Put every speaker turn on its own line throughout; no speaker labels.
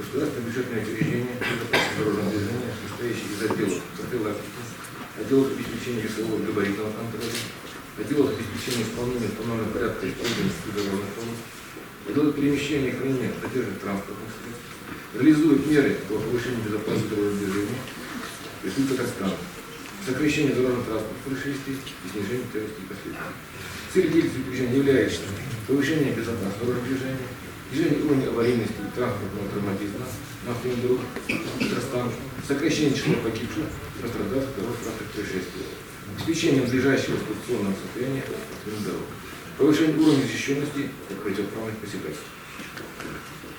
Государственное бюджетное учреждение безопасности дорожного движения, состоящее из отделов профилактики, отделов обеспечения весового габаритного контроля, отделов обеспечения исполнения установленного порядка исполнительности дорожных работ, отделов перемещения и хранения надежных транспортных средств, реализует меры по повышению безопасности дорожного движения в Республике Татарстан, сокращение дорожно-транспортных происшествий и снижение террористических последствий. Цель деятельности учреждения является повышение безопасности дорожного движения, снижение уровня аварийности и транспортного травматизма на автомобильных дорогах Татарстана, сокращение числа погибших и пострадавших дорожно-транспортных происшествий, обеспечение надлежащего эксплуатационного состояния автомобильных дорог, повышение уровня защищенности от противоправных посягательств.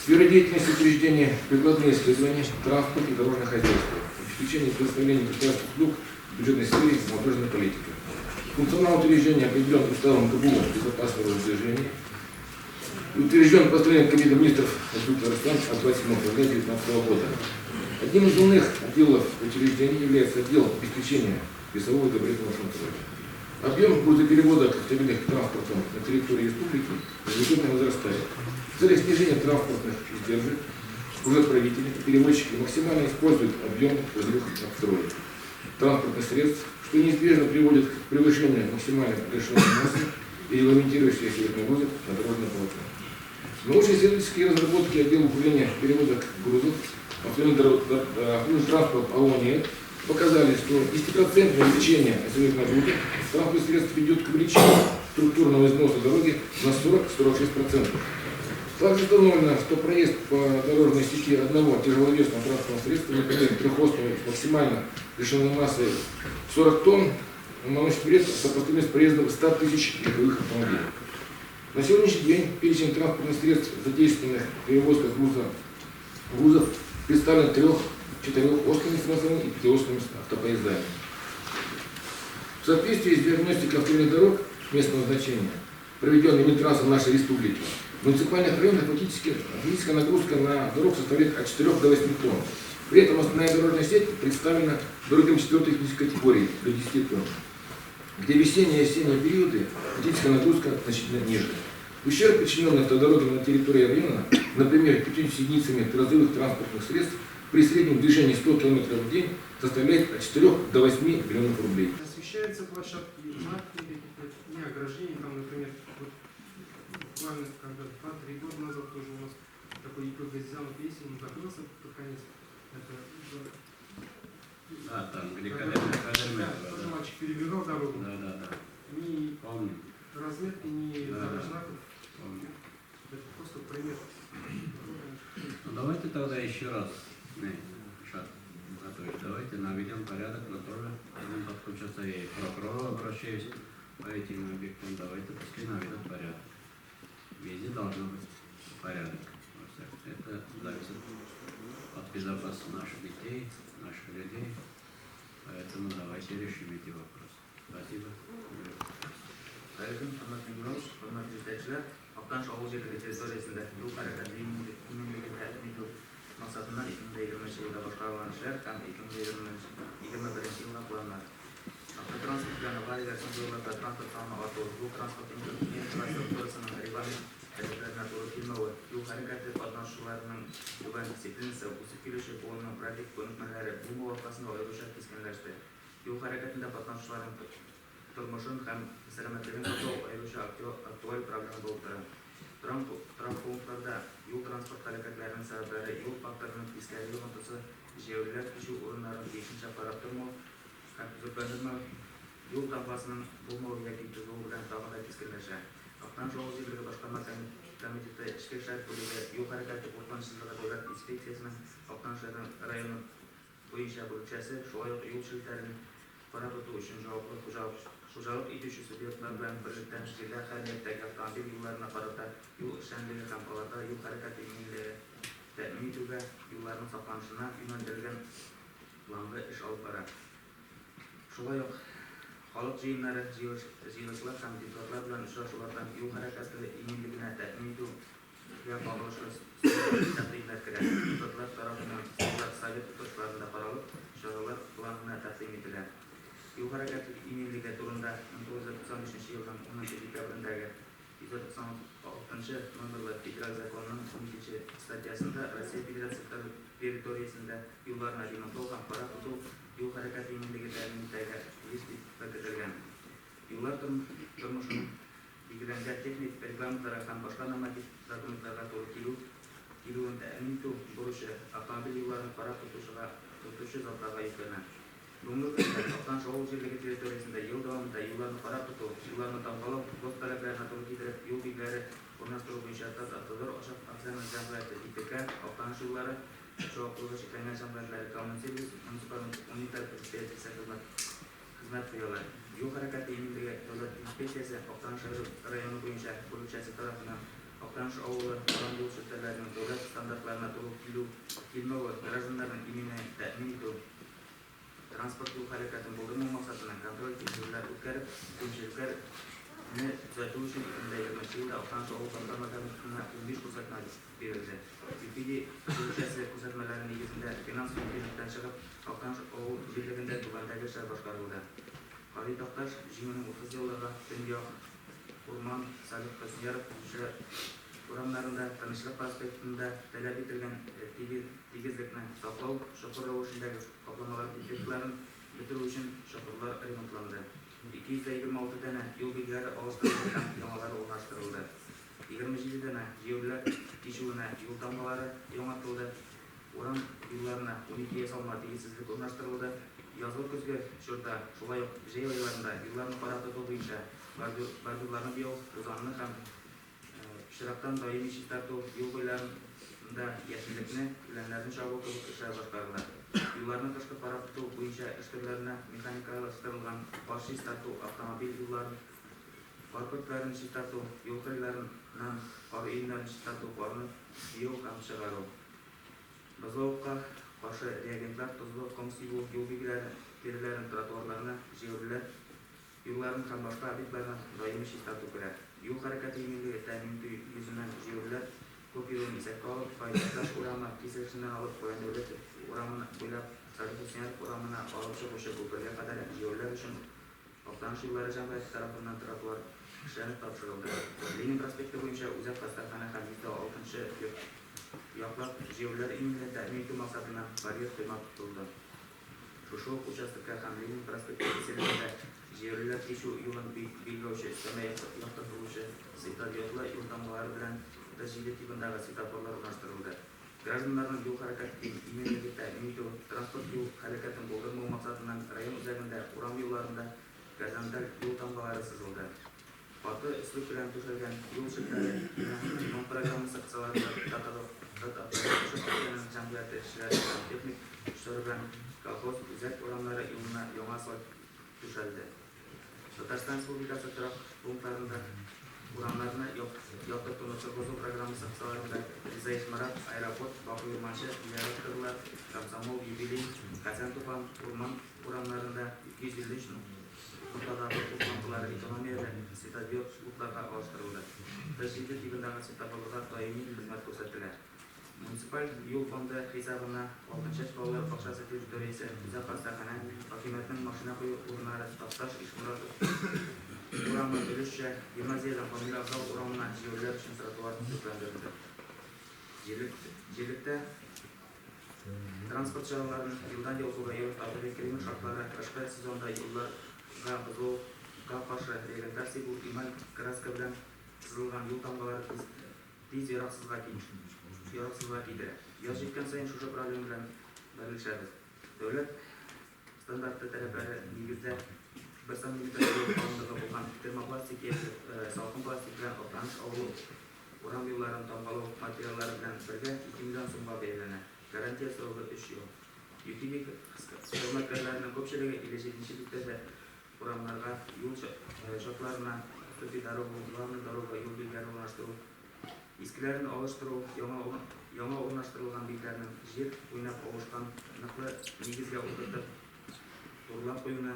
Сфера деятельности учреждения – прикладные исследования, транспорт и дорожное хозяйство, обеспечение предоставления государственных услуг в бюджетной сфере и молодежной политики. Функционал учреждения определен уставом КБУ безопасного движения и утвержден постановлением Кабинета министров Республики Татарстан от 27 февраля 2019 года. Одним из основных отделов учреждения является отдел обеспечения весового и габаритного контроля. Объем грузоперевозок автомобильных транспортов на территории республики ежегодно возрастает. В целях снижения транспортных издержек грузоотправители и перевозчики максимально используют объем грузовых настроек транспортных средств, что неизбежно приводит к превышению максимальной разрешенной массы и регламентирующей секретный грузов на дорожное полотно. Научно-исследовательские разработки отдела управления перевозок грузов автомобильный транспорт АОН показали, что 10% увеличение осевых нагрузок транспортных средств ведет к увеличению структурного износа дороги на 40-46%. Также установлено, что проезд по дорожной сети одного тяжеловесного транспортного средства, например, трехосного максимально решенной массой 40 тонн, наносит вред сопоставим с проездом 100 тысяч легковых автомобилей. На сегодняшний день перечень транспортных средств, задействованных в перевозках грузов, представлен 3-4 острыми станциями и 5-острыми автопоездами. В соответствии с диагностикой автомобильных дорог местного значения, проведенной Минтрансом нашей республики, в муниципальных районах фактическая нагрузка на дорог составляет от 4 до 8 тонн. При этом основная дорожная сеть представлена дорогами 4-й категории до 10 тонн, где весенние и осенние периоды фактическая нагрузка значительно ниже. Ущерб, причиненный автодорогами на территории района, например, 50 единицами разрывных транспортных средств, при среднем движении 100 км в день составляет от 4 до 8 миллионов рублей.
Освещаются площадки, знаки, не ограждения, там, например, вот, буквально когда 2-3 года назад тоже у нас такой ИП-газизанов есть, он закрылся под конец. Это,
да, там, где тоже
мальчик перебегал дорогу.
Да.
Ни
Помню.
разметки, ни знаков.
Помню.
Это просто пример.
Ну, давайте тогда еще раз, давайте наведем порядок, но тоже будем подключаться, я и к прокурору обращаюсь по этим объектам, давайте пускай наведут порядок. Везде должен быть порядок. Это зависит от безопасности наших детей, наших людей, поэтому давайте решим эти вопросы. Спасибо.
Maqsadından 2020 yılda başlanan işler hem 2021 yılına planlandı. Avtotransport planı var edersin yollarda transport alma bu transportun infrastrukturasının reglamент talепlerine doğru girmesi, yol hareketi katlanışçılarının güven disiplinisi, usul kilişi boyunun pratik konutmaları bu muvaffakasında ayrıca keskinleşti. Yol hareketinde katlanışçıların turmuşun hem selametliğinin ayrıca aktual problemi doğurdu. Trampunktlarda yol transport hareketlerinin sebepleri, yol faktörünün fiskali notusu, jeoliler kişi ürünlerin değişince aparatırma, kapitüzörlendirme, yol tampasının bulmalı yakıcı doğrudan daha da keskinleşer. Aktan Çoğuz İlgili Başkanlar Komiteti İşgal Şahit Bölü'de yol hareketi kurtlanışsızlığı devlet inspeksiyasının Aktan Şahit'in rayonu boyunca bölükçesi, şu ayıp yol şilterinin para tutu için Şucalık İtüşü Sübiyetlerden birlikten şehirler haliyetteki avtomobil yollarına karata yol işlemleri kampalarda yol hareketi ünlüleri temin etüge yolların saklanışına yönlendirilgen planlı iş alıp var. Şulay halk jiyinleri, jiyinçiler hem deputatlar bilen uçraşulardan yol hareketi ünlülüğüne temin etü ve bağlaşırız təqdimlər kirer. Deputatlar tarafından Sovet tutuşlarında paralıp şuralar planına təqdim edilir. Yol hareketi ünlülüğü turunda 1995 yıldan 10. dekabrındaki 196 номерлы федераль законының 12 статьясында Россия Федерациясы территориясында юлларына ремонтталған пара тұту юл харекаты еңбегі тәміндегі бекітілген. Юллар тұрмышының белгіленген техник регламенттарға һәм башқа норматив документтарға туры келуін тәмин ету бурычы автомобиль юлларын пара тұтушы заттарға жүктелген. Бүгінгі күнде Алтан шоу жерлігі территориясында ел давамында юлларны пара тұту, юлларны тамғалау, гос талаптарына туры келтіріп, юл белгілері орналастыру бойынша автодор акционерлік жамғараты ИТК, Алтан юллары жауаптылығы шектелген жамғараттары коммун сервис, муниципалдық унитар предприятиясы қызмет қоялар. Юл харекаты еңбегі дәулет инспекциясы Алтан районы бойынша бөлімшесі тарапынан Алтан ауылы тұран жол шөттерлерінің дәулет стандартларына туры келмеуі граждандардың имені тәмин ету транспорт юл харекатын болдырмау мақсатынан контроль тексерулер өткеріп, кемшіліктерді түзету үшін 2020 жылда Алтан ауыл басқарма комитетіне 15 көрсетме берілді. Субсидия бөлімшесі көрсетмелерінің негізінде финанс мүмкіндіктен шығып, Алтан ауыл жерлігінде туғандagi іштер басқарылды. Қали Тоқташ жеңінің 30 жылдарға Төнбияқ, Урман, Салих Қосыняров урамдарында тынышлық аспектінде талап етілген тегізлікні сақлау, шоқырлау үшіндегі қапламалар дефектларын бітіру үшін шоқырлар ремонтланды. 226 дана юл белгілері ауыстырылған яңалары орналастырылды. 27 дана жеулер кешуіне юл тамғалары оңалтылды. Орам юлларына 12 салма тегісізлік орналастырылды. Yazғы күзгі шөрта шулай жай айларында юлларын пара тұту бойынша бордюрларын бияу, ұзанны һәм Шырақтан даими ши тарту юл бойларында яшілікні, үләнлердің шабу кылып ішлер башқарылды. Юлларның тышқы пара тұту бойынша іш түрлеріне механикалаштырылған бар ши тарту автомобиль юлларын, бар көтлерін ши тарту, юл қырларынан бар үйіндерін ши тарту барыны бияу һәм шығару. Базлауыққа қаршы реагентлар тұзлы комсибу юл белгілерін тротуарларына жеуілер, юлларын һәм башқа объектларына даими ши тарту керек. Юл харекаты еңбегі тәминді yüzünden жеуілер, көп юлын есепке алып, пайдалаш урамы кесіршінен алып, қоян дәулет урамын бойлап, Салих Қосыняров урамына алып шығушы көпірге қадар жеуілер үшін Алтан юллары жамғараты тарапынан тротуар ішленіп тапшырылды. Ленин проспекті бойынша Үзәк Дастархана һәм 6-ші яқлап жеуілер еңбегі тәмин ету мақсатынан барьер қойма тұтылды. Шушы участокқа һәм Ленин проспекті кесірінде жерлер кешу юлын белгілеуші, сәмей яқтыртылушы светодиодлы юл тамғалары білән тәжірибе типындағы светофорлар орналастырылды. Граждандардың юл харекатын имендегі тәмин ету, транспорт юл харекатын болдырмау мақсатынан район үзәгінде урам юлларында горизонталь юл тамғалары сызылды. Баты үслік білән төшелген юл шектері ремонт программасы қысаларында жамғараты ішілері техник күштері колхоз үзәк урамлары юлына яңа асфальт төшелді. Татарстан Республикасы тұрақ пункттарында урамларына яқтыртуны тұрғызу программасы қысаларында Ризаев Марат, аэропорт, Бақы Урманшы, Яраптырлар, Комсомол, Юбилей, Хасан Туфан, Урман урамларында 253 нұқтадағы ұлтмантылары экономияда светодиод бұлтларға ауыстырылды. Тәжірибе типындағы светофорларға даими қызмет көрсетілді. Муниципаль юл фонды хисабына 6-ші балалар бақшасы территориясы Үзәк Дастархана хакимиятінің машина қою орындары Тапташ Ишмұрат урамы үлішші гимназиядан Фамилия Абзал урамына жеулер үшін тротуар төзілдірілді. Жергілікті транспорт шараларын жылдан елсуға еуіп кремін шарттары қышқы сезонда юлларға бұзылуға қаршы реагенттар себу иман краска білән сызылған юл тамғалары тез ярақсызға кейді. Яз жеткен сайын шушы проблем білән бәрлікшәді. Дәулет стандартты тәләпләре негізде 1 см қалыңдығы болған термопластик, салқын пластик білән Алтаныш ауылы урам юлларын тамғалау материаллары білән бірге 2 миллион сумға бәйлене. Гарантия срогы 3 ел. Ютибик қызметкерлерінің көпшілігі 57-ші бүктерде урамларға юл шотларына Ступи дорогу, главный дорога, юл белгілері орналастыру, ескілерін алыштыру, яңа орналастырылған белгілерінің жер ойнап ауышқан нақлы негізге отыртып, торлап қоюына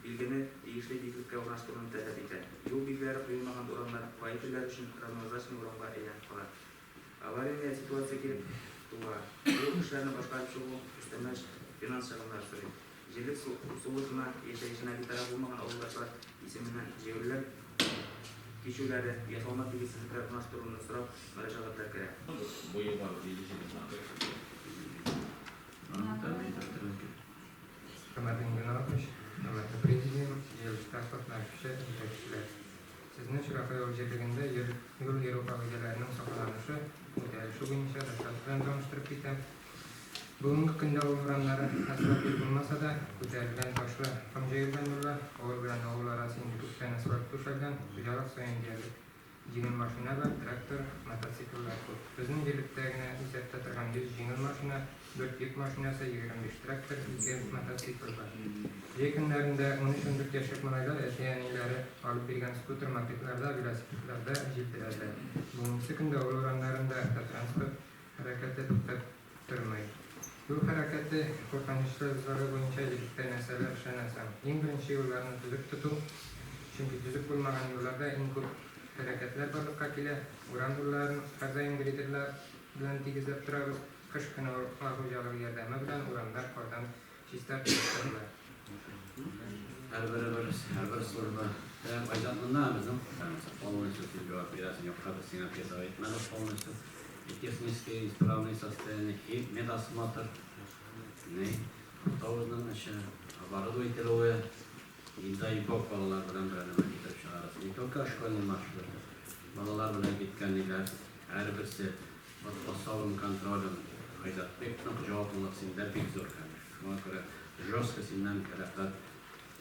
белгіні тегішлі белгілікке орналастыруын тәләп етті. Юл белгілері қойылмаған урамдар водительдер үшін равнозначный урамға әйленіп қалады. Аварийная ситуация келіп туға, юл ішлерін басқарып шығу, үстеме финанс шығындар сұрайды. Жерлік сулысына ешайшына битара болмаған ауылдашылар есімінен жеулілер kişileri yapılmak gibi sizlikler konuşturulunu sorup müracaatlar gerek.
Hürmetli Yunanmış, hürmetli Prezident, yıl transportlar kişi, yetekçiler. Sizin Şıraka yol cebeginde yol Avrupa ülkelerinin sağlanışı, şu boyunca raşatlarını tanıştırıp gitem. Bugünkü günde oğullarları asfalt yapılmasa da, güzelden taşla, kamcayıldan yolla, oğul bilen oğul arası indikten asfalt tuşardan, gücelik sayın geldik. Jingil maşina var, traktör, motosikletler var. Bizim birliklerine isette turgan 100 jingil maşina, 4 yük maşinası, 25 traktör, 2 motosiklet var. Yakınlarında 13-14 yaşlık manaylar eteğenileri alıp birgen skuter marketlerde, velosipedlerde jildilerler. Bunun sıkında oğullarlarında transport harekette tutup durmayı. Bu harekette korkanışları boyunca birlikte neseler şenasam. En birinci yollarını düzüp tutup, çünkü düzüp bulmagan yollarda en көп hareketler barlıkka kile, uğran yolların her daim gridirler bilen tigizlep durabız. Kış günü hocalığı yerdeme bilen uğranlar kordan çizler tutturlar.
Her bir soruda aydanlığında bizim полностью cevap verirsin. Yok kadar sinap etmeli полностью. Техническое исправное состояние и медосмотр. Автобусның іші оборудовательные и дай-бог балалар bilen beraber gidip çıkarız. Не только школьный маршрут. Балалар bilen gitkenlikler her birisi особым контролем haydat pek çok cevaplık sinler pek zor kalır. Şuna göre жестко sinlen taraflar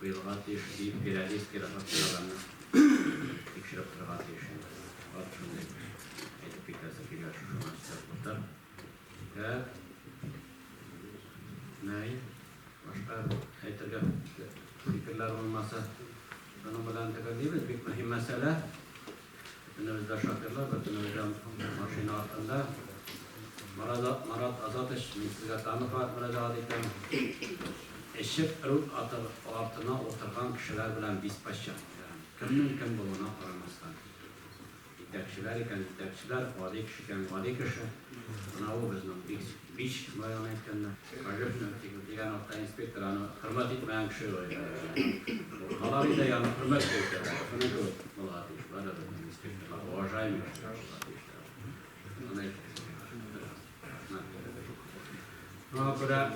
buyurgat iş deyip periodический rahatlarını tekşirip durgat işin. Var şunday. Edip bitası girer şu maçlar tutar. Ve ney? Başka aytırga fikirler olmasa bunun bilen tekrar bir mühim mesele. Önümüzde şakirler, önümüzde maşina altında Marat Azatış Ministriga tanıfat müracaat eten eşit ruh altına oturgan kişiler bilen dispaşa. Kimnin kim buluna aramasdan. İtekçiler iken itekçiler, vadi kişi iken vadi kişi. Buna o bizden biş bayan etkenler. Kajıfın diyen hafta inspektör anı hırmat etmeyen kişi var. Haları da yani hırmat ediyor. Bunu da bulat iş var. İnspektörler уважаемый. Buna göre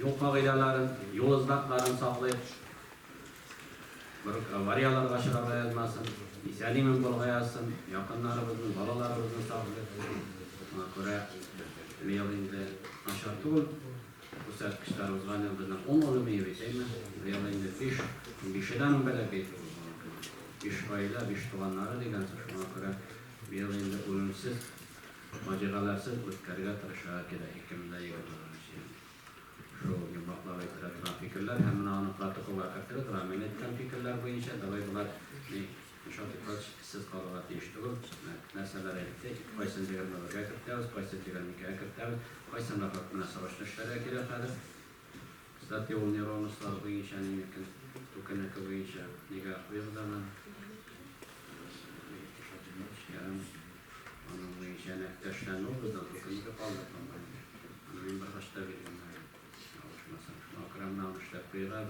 yol kaidaların, yol ızlatlarını saklayıp variyalar kaşığa yazmasın, isanimin bulga yazsın, yakınlarımızın, balalarımızın saklayıp buna göre meyilinde aşartı ol. Bu sertmişler uzman yıldızdan 10 olu meyve değil mi? Meyilinde bir şeyden böyle bir iş aile, iş tuğanları degansa şuna göre meyilinde ölümsüz maceralarsiz o'tkazishga tirishishi kerak hekimlar shu yumroqlar aytiladigan fikrlar hamma protokol kiritilib men aytgan fikrlar bo'yicha davay bular siz qolib deyishdi narsalar aytdik qaysi diagnozaga kiritamiz qaysi diagnozaga kiritamiz qaysi raqam bilan so'rashtirishlar kerak sizlar yo'l neyronoslar bo'yicha to'kinaka bo'yicha nega qo'yilgan onun için arkadaşlar ne oldu da toplumda kaldık ama benim başta bir çalışmasam şu akramla almışlar koyarlar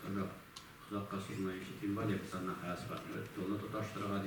tabii uzak kasılmayı için var ya sana hayat var dolu tutaştırığa